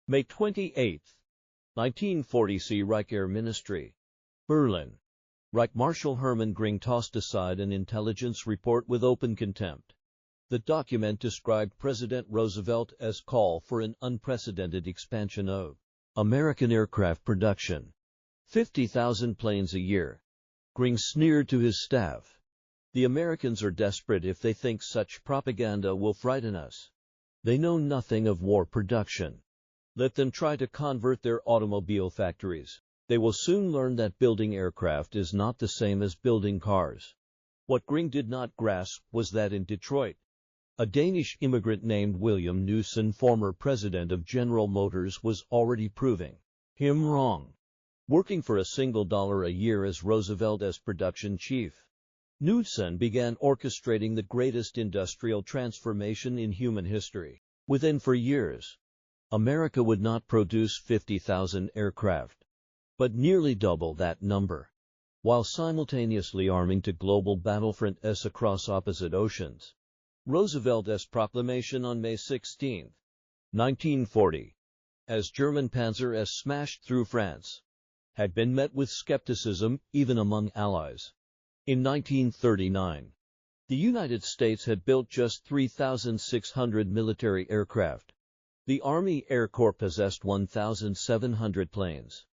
May 28, 1940. Reich Air Ministry, Berlin. Reich Marshal Hermann Göring tossed aside an intelligence report with open contempt. The document described President Roosevelt as call for an unprecedented expansion of American aircraft production. 50,000 planes a year. Göring sneered to his staff. The Americans are desperate if they think such propaganda will frighten us. They know nothing of war production. Let them try to convert their automobile factories. They will soon learn that building aircraft is not the same as building cars. What Göring did not grasp was that in Detroit, a Danish immigrant named William Knudsen, former president of General Motors, was already proving him wrong. Working for $1 a year as Roosevelt as production chief, Knudsen began orchestrating the greatest industrial transformation in human history. Within 4 years, America would not produce 50,000 aircraft, but nearly double that number, while simultaneously arming to global battlefronts across opposite oceans. Roosevelt's proclamation on May 16, 1940, as German Panzer S smashed through France, had been met with skepticism even among allies. In 1939, the United States had built just 3,600 military aircraft. The Army Air Corps possessed 1,700 planes,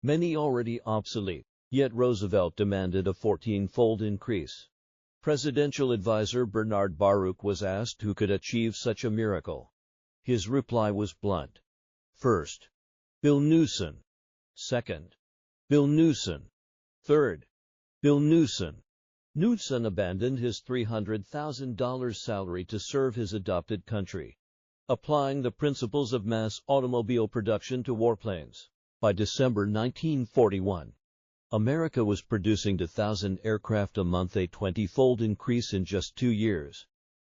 many already obsolete, yet Roosevelt demanded a 14-fold increase. Presidential advisor Bernard Baruch was asked who could achieve such a miracle. His reply was blunt. First, Bill Knudsen. Second, Bill Knudsen. Third, Bill Knudsen. Knudsen abandoned his $300,000 salary to serve his adopted country, applying the principles of mass automobile production to warplanes. By December 1941, America was producing 2,000 aircraft a month, a 20-fold increase in just 2 years.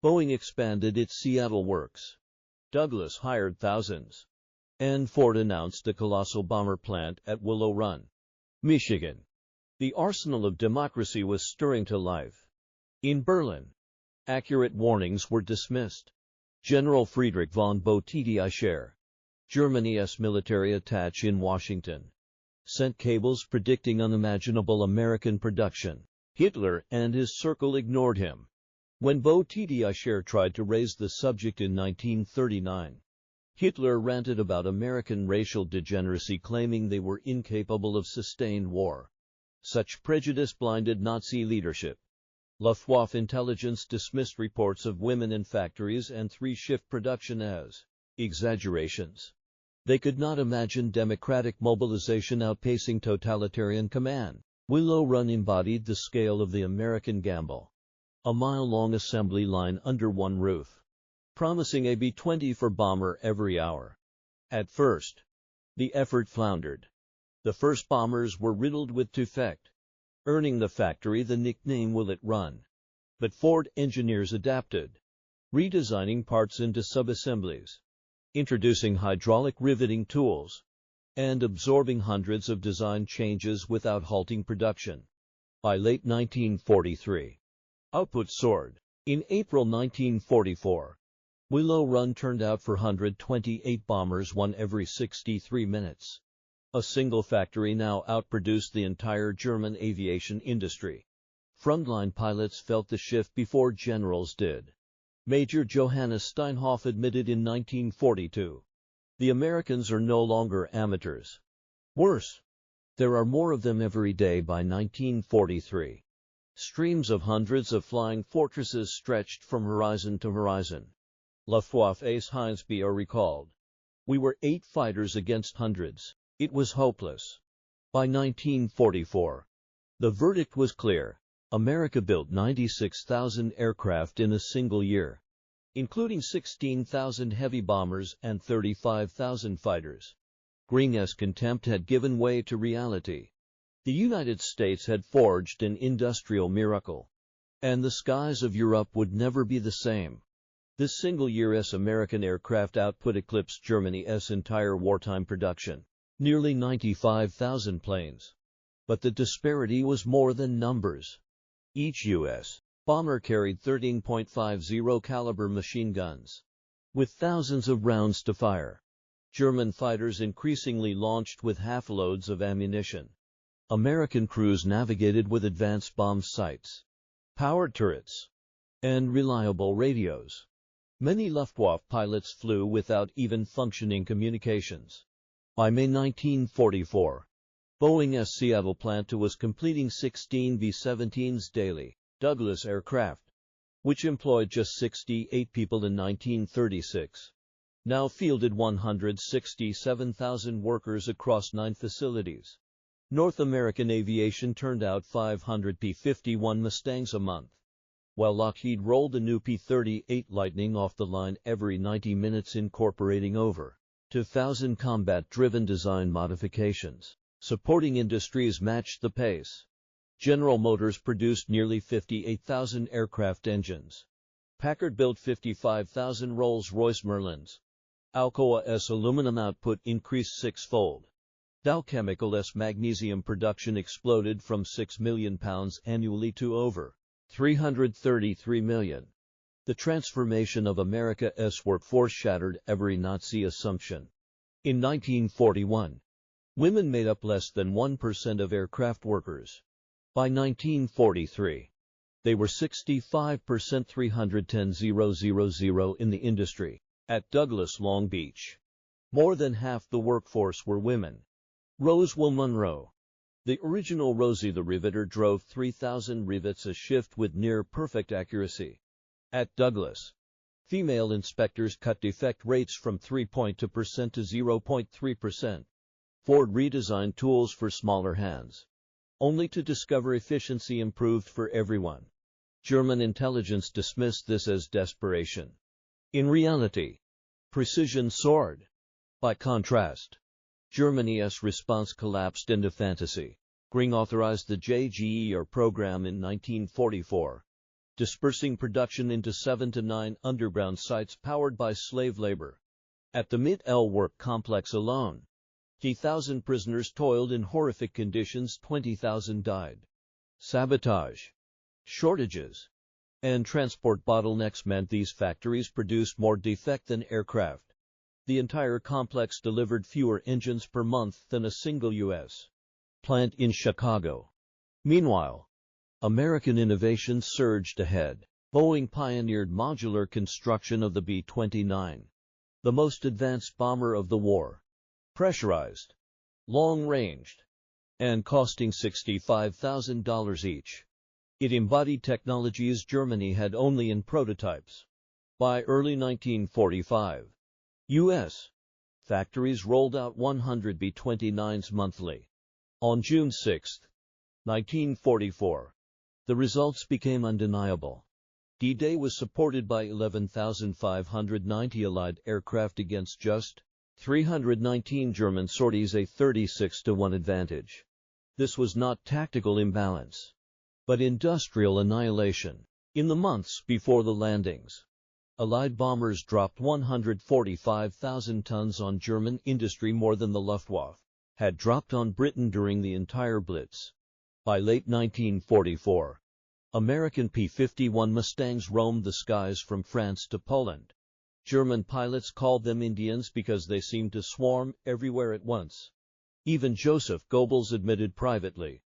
Boeing expanded its Seattle works. Douglas hired thousands. And Ford announced a colossal bomber plant at Willow Run, Michigan. The arsenal of democracy was stirring to life. In Berlin, accurate warnings were dismissed. General Friedrich von Boeing, Germany's military attaché in Washington, sent cables predicting unimaginable American production. Hitler and his circle ignored him. When Boeing tried to raise the subject in 1939, Hitler ranted about American racial degeneracy, claiming they were incapable of sustained war. Such prejudice blinded Nazi leadership. Luftwaffe intelligence dismissed reports of women in factories and 3-shift production as exaggerations. They could not imagine democratic mobilization outpacing totalitarian command. Willow Run embodied the scale of the American gamble. A mile-long assembly line under one roof, promising a B-24 bomber every hour. At first, the effort floundered. The first bombers were riddled with defect, earning the factory the nickname Will It Run. But Ford engineers adapted, redesigning parts into subassemblies, introducing hydraulic riveting tools, and absorbing hundreds of design changes without halting production. By late 1943, output soared. In April 1944, Willow Run turned out 428 bombers, one every 63 minutes. A single factory now outproduced the entire German aviation industry. Frontline pilots felt the shift before generals did. Major Johannes Steinhoff admitted in 1942, "The Americans are no longer amateurs. Worse, there are more of them every day." By 1943, streams of hundreds of flying fortresses stretched from horizon to horizon. Luftwaffe ace Heinz Beer recalled, "We were 8 fighters against hundreds. It was hopeless." By 1944, the verdict was clear. America built 96,000 aircraft in a single year, including 16,000 heavy bombers and 35,000 fighters. Göring's contempt had given way to reality. The United States had forged an industrial miracle, and the skies of Europe would never be the same. This single year's American aircraft output eclipsed Germany's entire wartime production, nearly 95,000 planes. But the disparity was more than numbers. Each U.S. bomber carried 13.50 caliber machine guns, with thousands of rounds to fire. German fighters increasingly launched with half-loads of ammunition. American crews navigated with advanced bomb sights, powered turrets, and reliable radios. Many Luftwaffe pilots flew without even functioning communications. By May 1944, Boeing's Seattle plant was completing 16 B-17s daily, Douglas aircraft, which employed just 68 people in 1936. Now fielded 167,000 workers across 9 facilities. North American Aviation turned out 500 P-51 Mustangs a month, while Lockheed rolled a new P-38 Lightning off the line every 90 minutes, incorporating over 2,000 combat-driven design modifications. Supporting industries matched the pace. General Motors produced nearly 58,000 aircraft engines. Packard built 55,000 Rolls-Royce Merlins. Alcoa's aluminum output increased sixfold. Dow Chemical's magnesium production exploded from 6 million pounds annually to over 333 million. The transformation of America's workforce shattered every Nazi assumption. In 1941, women made up less than 1% of aircraft workers. By 1943, they were 65%, 310,000 in the industry. At Douglas Long Beach, more than half the workforce were women. Roswell Monroe. The original Rosie the Riveter drove 3,000 rivets a shift with near-perfect accuracy. At Douglas, female inspectors cut defect rates from 3.2% to 0.3%. Ford redesigned tools for smaller hands, only to discover efficiency improved for everyone. German intelligence dismissed this as desperation. In reality, precision soared. By contrast, Germany's response collapsed into fantasy. Göring authorized the JGER program in 1944, dispersing production into 7 to 9 underground sites powered by slave labor. At the Mid-El Work complex alone, 30,000 prisoners toiled in horrific conditions, 20,000 died. Sabotage, shortages, and transport bottlenecks meant these factories produced more defect than aircraft. The entire complex delivered fewer engines per month than a single U.S. plant in Chicago. Meanwhile, American innovation surged ahead. Boeing pioneered modular construction of the B-29, the most advanced bomber of the war. Pressurized, long-ranged, and costing $65,000 each. It embodied technologies Germany had only in prototypes. By early 1945, U.S. factories rolled out 100 B-29s monthly. On June 6, 1944, the results became undeniable. D-Day was supported by 11,590 Allied aircraft against just 319 German sorties, a 36-to-1 advantage. This was not tactical imbalance, but industrial annihilation. In the months before the landings, Allied bombers dropped 145,000 tons on German industry, more than the Luftwaffe had dropped on Britain during the entire Blitz. By late 1944, American P-51 Mustangs roamed the skies from France to Poland. German pilots called them Indians because they seemed to swarm everywhere at once. Even Joseph Goebbels admitted privately,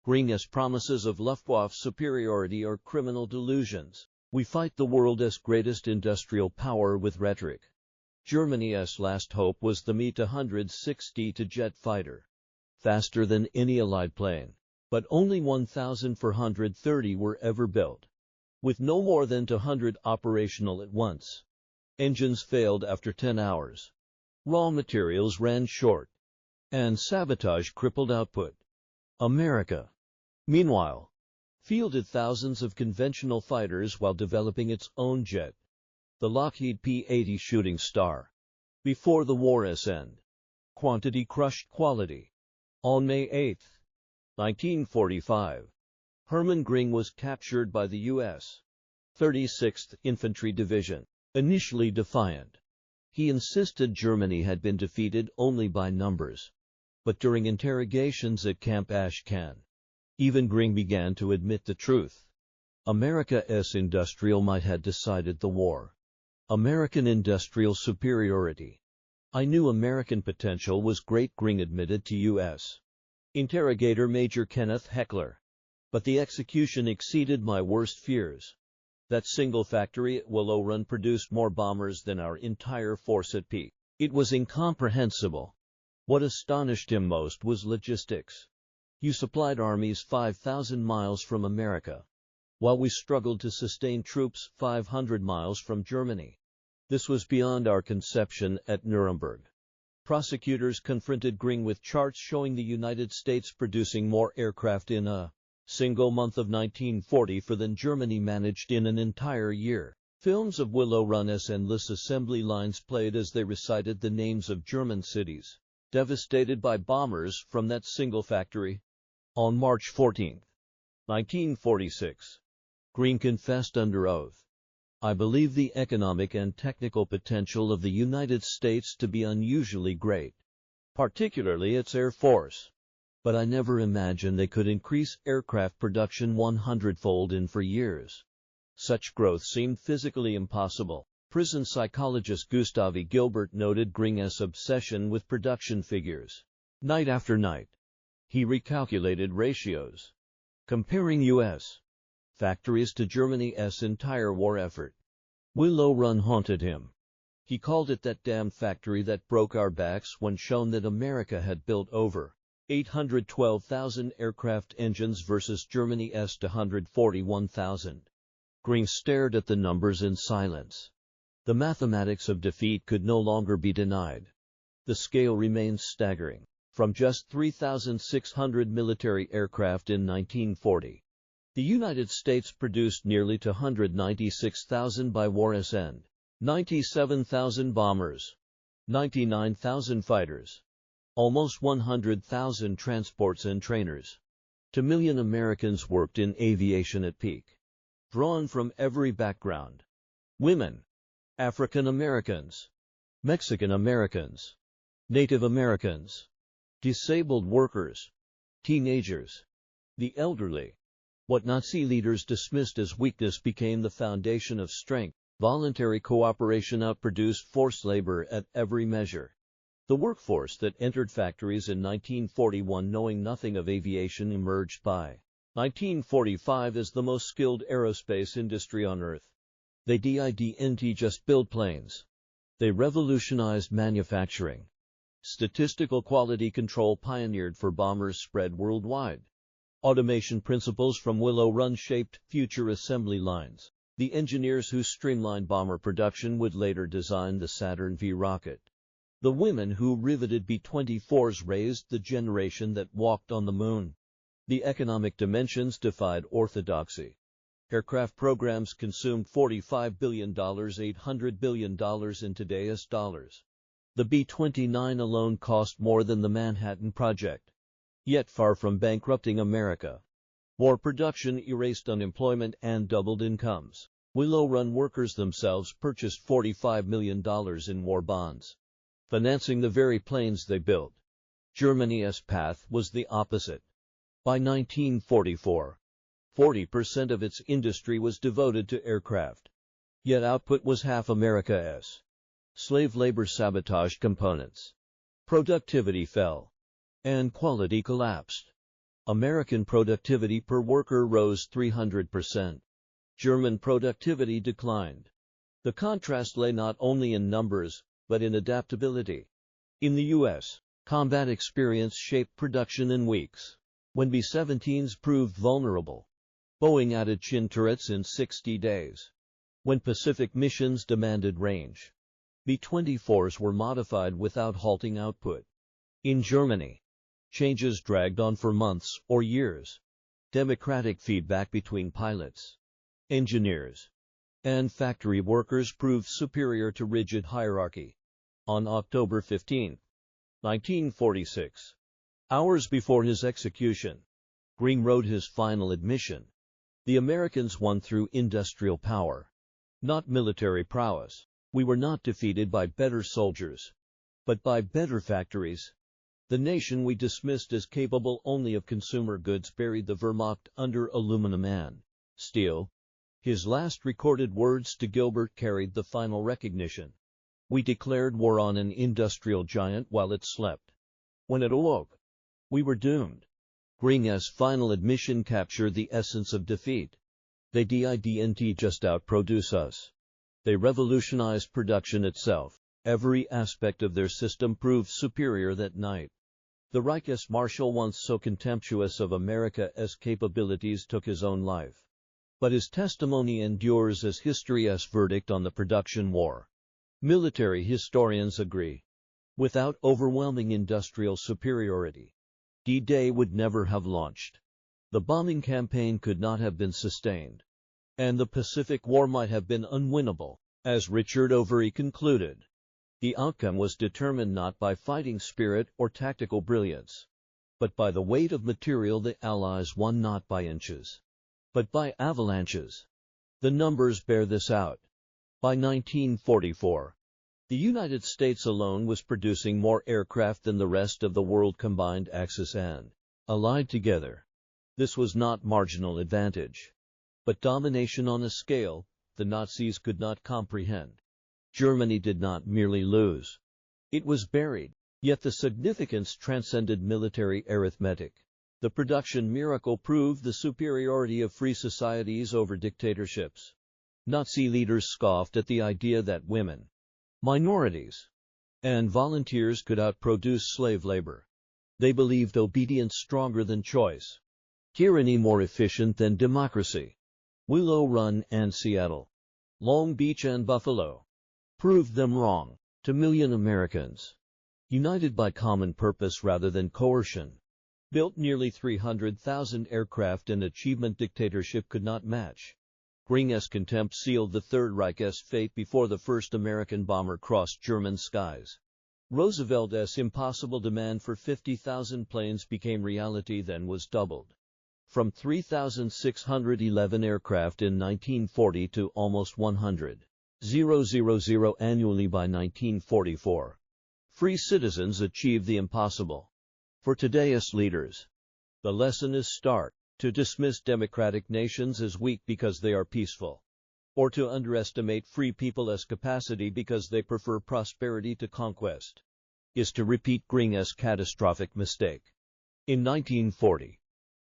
Göring's promises of Luftwaffe superiority are criminal delusions. We fight the world's greatest industrial power with rhetoric. Germany's last hope was the Me-160 jet fighter, faster than any Allied plane. But only 1,430 were ever built, with no more than 200 operational at once. Engines failed after 10 hours. Raw materials ran short, and sabotage crippled output. America, meanwhile, fielded thousands of conventional fighters while developing its own jet, the Lockheed P-80 Shooting Star. Before the war's end, quantity crushed quality. On May 8, 1945, Hermann Göring was captured by the U.S. 36th Infantry Division. Initially defiant, he insisted Germany had been defeated only by numbers. But during interrogations at Camp Ashcan, even Göring began to admit the truth. America's industrial might had decided the war. American industrial superiority I knew American potential was great, Göring admitted to U.S. Interrogator Major Kenneth Heckler. But the execution exceeded my worst fears. That single factory at Willow Run produced more bombers than our entire force at peak. It was incomprehensible. What astonished him most was logistics. You supplied armies 5,000 miles from America, while we struggled to sustain troops 500 miles from Germany. This was beyond our conception at Nuremberg. Prosecutors confronted Göring with charts showing the United States producing more aircraft in a single month of 1940 than Germany managed in an entire year. Films of Willow Run's endless assembly lines played as they recited the names of German cities devastated by bombers from that single factory. On March 14, 1946, Göring confessed under oath, "I believe the economic and technical potential of the United States to be unusually great, particularly its Air Force. But I never imagined they could increase aircraft production 100-fold in 4 years. Such growth seemed physically impossible." Prison psychologist Gustav Gilbert noted Göring's obsession with production figures. Night after night, he recalculated ratios, comparing U.S. factories to Germany's entire war effort. Willow Run haunted him. He called it that damned factory that broke our backs when shown that America had built over 812,000 aircraft engines versus Germany's 241,000. Göring stared at the numbers in silence. The mathematics of defeat could no longer be denied. The scale remains staggering. From just 3,600 military aircraft in 1940, the United States produced nearly 296,000 by war's end, 97,000 bombers, 99,000 fighters, almost 100,000 transports and trainers. 2 million Americans worked in aviation at peak, drawn from every background: women, African Americans, Mexican Americans, Native Americans, disabled workers, teenagers, the elderly. What Nazi leaders dismissed as weakness became the foundation of strength. Voluntary cooperation outproduced forced labor at every measure. The workforce that entered factories in 1941 knowing nothing of aviation emerged by 1945 as the most skilled aerospace industry on Earth. They didn't just build planes. They revolutionized manufacturing. Statistical quality control pioneered for bombers spread worldwide. Automation principles from Willow Run shaped future assembly lines. The engineers who streamlined bomber production would later design the Saturn V rocket. The women who riveted B-24s raised the generation that walked on the moon. The economic dimensions defied orthodoxy. Aircraft programs consumed $45 billion, $800 billion in today's dollars. The B-29 alone cost more than the Manhattan Project. Yet far from bankrupting America, war production erased unemployment and doubled incomes. Willow Run workers themselves purchased $45 million in war bonds, financing the very planes they built. Germany's path was the opposite. By 1944, 40% of its industry was devoted to aircraft. Yet output was half America's. Slave labor sabotaged components. Productivity fell, and quality collapsed. American productivity per worker rose 300%. German productivity declined. The contrast lay not only in numbers, but in adaptability. In the U.S., combat experience shaped production in weeks. When B-17s proved vulnerable, Boeing added chin turrets in 60 days. When Pacific missions demanded range, B-24s were modified without halting output. In Germany, changes dragged on for months or years. Democratic feedback between pilots, engineers, and factory workers proved superior to rigid hierarchy. On October 15, 1946, hours before his execution, Göring wrote his final admission. The Americans won through industrial power, not military prowess. We were not defeated by better soldiers, but by better factories. The nation we dismissed as capable only of consumer goods buried the Wehrmacht under aluminum and steel. His last recorded words to Gilbert carried the final recognition. We declared war on an industrial giant while it slept. When it awoke, we were doomed. Göring's final admission captured the essence of defeat. They didn't just outproduce us. They revolutionized production itself. Every aspect of their system proved superior that night. The Reich's Marshal, once so contemptuous of America's capabilities, took his own life. But his testimony endures as history's verdict on the production war. Military historians agree. Without overwhelming industrial superiority, D-Day would never have launched. The bombing campaign could not have been sustained. And the Pacific War might have been unwinnable, as Richard Overy concluded. The outcome was determined not by fighting spirit or tactical brilliance, but by the weight of material the Allies won, not by inches, but by avalanches. The numbers bear this out. By 1944, the United States alone was producing more aircraft than the rest of the world combined, Axis and Allied together. This was not marginal advantage, but domination on a scale the Nazis could not comprehend. Germany did not merely lose. It was buried. Yet the significance transcended military arithmetic. The production miracle proved the superiority of free societies over dictatorships. Nazi leaders scoffed at the idea that women, minorities, and volunteers could outproduce slave labor. They believed obedience stronger than choice, tyranny more efficient than democracy. Willow Run and Seattle, Long Beach and Buffalo proved them wrong. 2 million Americans, united by common purpose rather than coercion, built nearly 300,000 aircraft, an achievement dictatorship could not match. Göring's contempt sealed the Third Reich's fate before the first American bomber crossed German skies. Roosevelt's impossible demand for 50,000 planes became reality, then was doubled. From 3,611 aircraft in 1940 to almost 100,000 annually by 1944. Free citizens achieved the impossible. For today's leaders, the lesson is stark: to dismiss democratic nations as weak because they are peaceful, or to underestimate free people's capacity because they prefer prosperity to conquest, is to repeat Göring's catastrophic mistake. In 1940,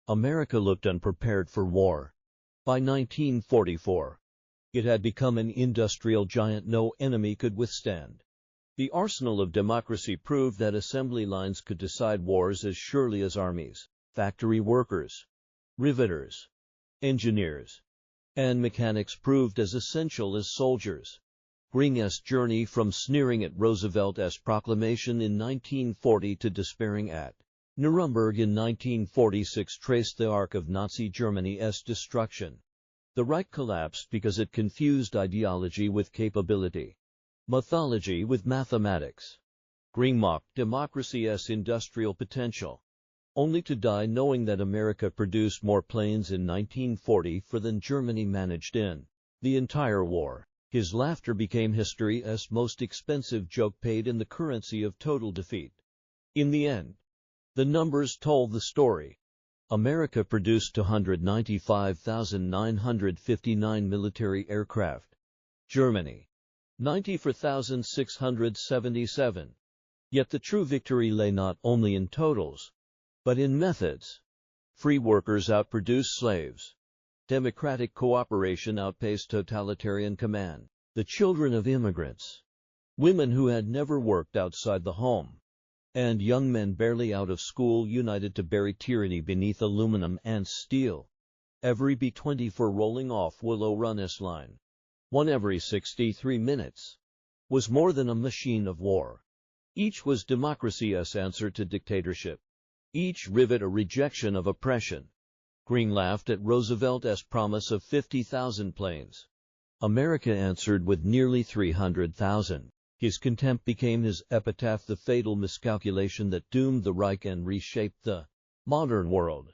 America looked unprepared for war. By 1944, it had become an industrial giant no enemy could withstand. The arsenal of democracy proved that assembly lines could decide wars as surely as armies. Factory workers, riveters, engineers, and mechanics proved as essential as soldiers. Göring's journey from sneering at Roosevelt's proclamation in 1940 to despairing at Nuremberg in 1946 traced the arc of Nazi Germany's destruction. The Reich collapsed because it confused ideology with capability, mythology with mathematics. Göring mocked democracy's industrial potential, only to die knowing that America produced more planes in 1940 than Germany managed in the entire war. His laughter became history's most expensive joke, paid in the currency of total defeat. In the end, the numbers told the story. America produced 295,959 military aircraft. Germany, 94,677. Yet the true victory lay not only in totals, but in methods. Free workers outproduced slaves. Democratic cooperation outpaced totalitarian command. The children of immigrants, women who had never worked outside the home, and young men barely out of school united to bury tyranny beneath aluminum and steel. Every B-24 rolling off Willow Run's line, one every 63 minutes, was more than a machine of war. Each was democracy's answer to dictatorship. Each rivet a rejection of oppression. Göring laughed at Roosevelt's promise of 50,000 planes. America answered with nearly 300,000. His contempt became his epitaph, the fatal miscalculation that doomed the Reich and reshaped the modern world.